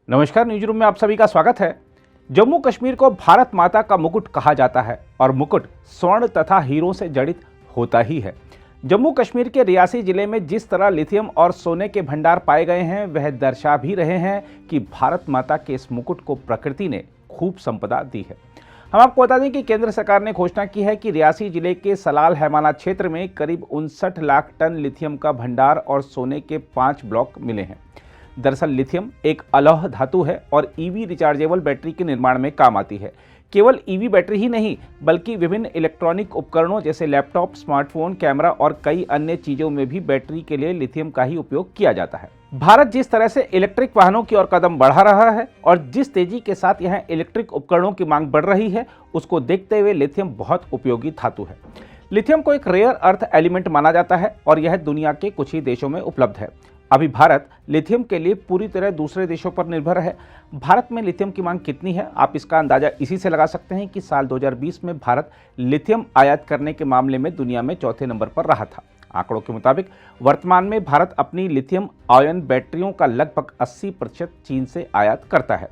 नमस्कार, news room में आप सभी का स्वागत है। जम्मू कश्मीर को भारत माता का मुकुट कहा जाता है और मुकुट स्वर्ण तथा हीरों से जड़ित होता ही है। जम्मू कश्मीर के रियासी जिले में जिस तरह लिथियम और सोने के भंडार पाए गए हैं, वह दर्शा भी रहे हैं कि भारत माता के इस मुकुट को प्रकृति ने खूब संपदा दी है। हम आपको बता दें कि केंद्र सरकार ने घोषणा की है कि रियासी जिले के सलाल हैमाना क्षेत्र में करीब 59 लाख टन लिथियम का भंडार और सोने के 5 ब्लॉक मिले हैं। दरअसल लिथियम एक अलौह धातु है और ईवी रिचार्जेबल बैटरी के निर्माण में काम आती है। केवल ईवी बैटरी ही नहीं, बल्कि विभिन्न इलेक्ट्रॉनिक उपकरणों जैसे लैपटॉप, स्मार्टफोन, कैमरा और कई अन्य चीजों में भी बैटरी के लिए लिथियम का ही उपयोग किया जाता है। भारत जिस तरह से इलेक्ट्रिक वाहनों की ओर कदम बढ़ा रहा है और जिस तेजी के साथ यहां इलेक्ट्रिक उपकरणों की मांग बढ़ रही है, उसको देखते हुए लिथियम बहुत उपयोगी धातु है। लिथियम को एक रेयर अर्थ एलिमेंट माना जाता है और यह दुनिया के कुछ ही देशों में उपलब्ध है। अभी भारत लिथियम के लिए पूरी तरह दूसरे देशों पर निर्भर है। भारत में लिथियम की मांग कितनी है, आप इसका अंदाजा इसी से लगा सकते हैं कि साल 2020 में भारत लिथियम आयात करने के मामले में दुनिया में चौथे नंबर पर रहा था। आंकड़ों के मुताबिक वर्तमान में भारत अपनी लिथियम आयन बैटरियों का लगभग 80% चीन से आयात करता है।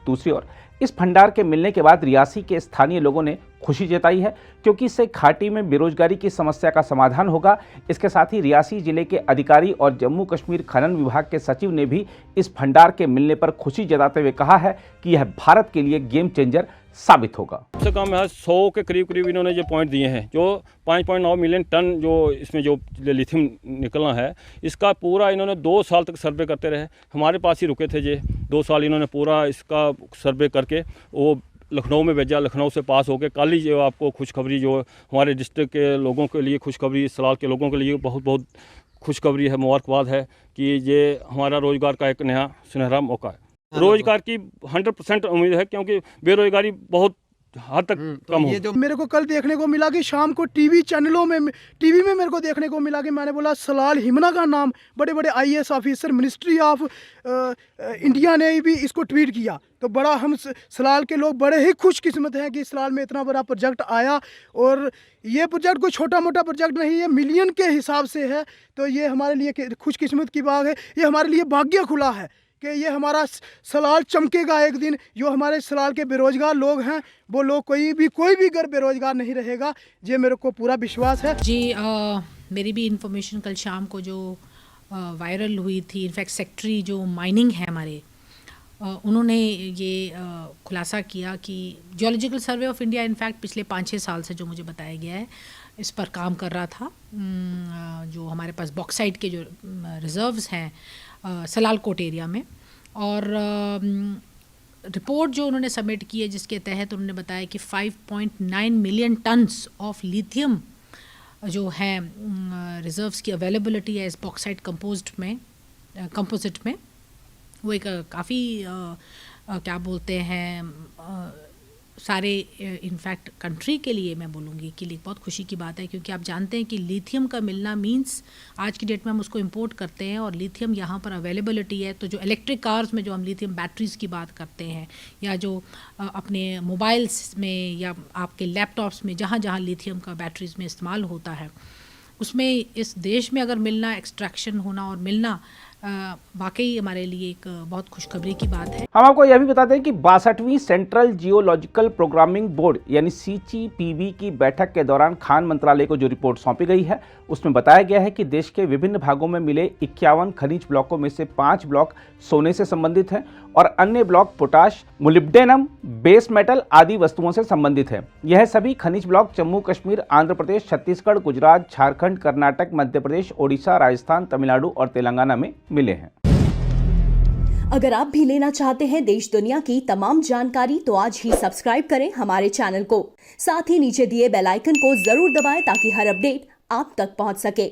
दूसरी ओर इस भंडार के मिलने के बाद रियासी के स्थानीय लोगों ने खुशी जताई है, क्योंकि इससे घाटी में बेरोजगारी की समस्या का समाधान होगा। इसके साथ ही रियासी जिले के अधिकारी और जम्मू कश्मीर खनन विभाग के सचिव ने भी इस भंडार के मिलने पर खुशी जताते हुए कहा है कि यह भारत के लिए गेम चेंजर साबित होगा। कम से कम 100 के करीब इन्होंने जो पॉइंट दिए हैं, जो 5.9 मिलियन टन जो इसमें जो लिथियम निकलना है, इसका पूरा इन्होंने 2 साल तक सर्वे करते रहे। हमारे पास ही रुके थे जे 2 साल इन्होंने पूरा इसका सर्वे करके वो लखनऊ में भेजा। लखनऊ से पास होकर कल ही जो आपको खुशखबरी, जो हमारे डिस्ट्रिक्ट के लोगों के लिए खुशखबरी, सलाल के लोगों के लिए बहुत बहुत खुशखबरी है, मुबारकबाद है कि ये हमारा रोज़गार का एक नया सुनहरा मौका है। रोजगार की 100% उम्मीद है, क्योंकि बेरोजगारी बहुत हद तक कम हो। जो मेरे को कल देखने को मिला कि शाम को टीवी चैनलों में, टीवी में मेरे को देखने को मिला कि मैंने बोला सलाल हिमना का नाम, बड़े बड़े IAS officer, ministry of India ने भी इसको ट्वीट किया। तो बड़ा हम सलाल के लोग बड़े ही खुशकिस्मत हैं कि सलाल में इतना बड़ा प्रोजेक्ट आया। और ये प्रोजेक्ट कोई छोटा मोटा प्रोजेक्ट नहीं है, मिलियन के हिसाब से है। तो ये हमारे लिए खुशकिस्मत की बात है, ये हमारे लिए भाग्य खुला है कि ये हमारा सलाल चमकेगा एक दिन। जो हमारे सलाल के बेरोजगार लोग हैं, वो लोग कोई भी घर बेरोजगार नहीं रहेगा, ये मेरे को पूरा विश्वास है जी। मेरी भी इंफॉर्मेशन कल शाम को जो वायरल हुई थी, इनफैक्ट सेक्रेटरी जो माइनिंग है हमारे, उन्होंने ये खुलासा किया कि geological survey of India in fact पिछले 5-6 साल से, जो मुझे बताया गया है, इस पर काम कर रहा था। जो हमारे पास बॉक्साइट के जो रिजर्व्स हैं सलाल कोट एरिया में, और रिपोर्ट जो उन्होंने सबमिट की है, जिसके तहत उन्होंने बताया कि 5.9 मिलियन टन्स ऑफ लिथियम जो है रिजर्व्स की अवेलेबिलिटी है इस बॉक्साइट कंपोजिट में। वो एक काफ़ी क्या बोलते हैं, सारे इनफैक्ट कंट्री के लिए मैं बोलूँगी कि बहुत खुशी की बात है, क्योंकि आप जानते हैं कि लिथियम का मिलना मींस आज की डेट में हम उसको इंपोर्ट करते हैं और लिथियम यहाँ पर अवेलेबिलिटी है। तो जो इलेक्ट्रिक कार्स में जो हम लिथियम बैटरीज़ की बात करते हैं, या जो अपने मोबाइल्स में या आपके लैपटॉप्स में जहाँ जहाँ लिथियम का बैटरीज़ में इस्तेमाल होता है, उसमें इस देश में अगर मिलना, एक्सट्रैक्शन होना और मिलना वाकई हमारे लिए एक बहुत खुशखबरी की बात है। हम आपको यह भी बता दें कि 62वीं सेंट्रल जियोलॉजिकल प्रोग्रामिंग बोर्ड यानी CGPB की बैठक के दौरान खान मंत्रालय को जो रिपोर्ट सौंपी गई है, उसमें बताया गया है कि देश के विभिन्न भागों में मिले 51 खनिज ब्लॉकों में से 5 ब्लॉक सोने से संबंधित हैं और अन्य block potash, molybdenum, base metal आदि वस्तुओं से संबंधित है। यह सभी खनिज ब्लॉक जम्मू कश्मीर, आंध्र प्रदेश, छत्तीसगढ़, गुजरात, झारखंड, कर्नाटक, मध्य प्रदेश, ओडिशा, राजस्थान, तमिलनाडु और तेलंगाना में मिले हैं। अगर आप भी लेना चाहते हैं देश दुनिया की तमाम जानकारी, तो आज ही सब्सक्राइब करें हमारे चैनल को। साथ ही नीचे दिए बेल आइकन को जरूर दबाएं ताकि हर अपडेट आप तक पहुंच सके।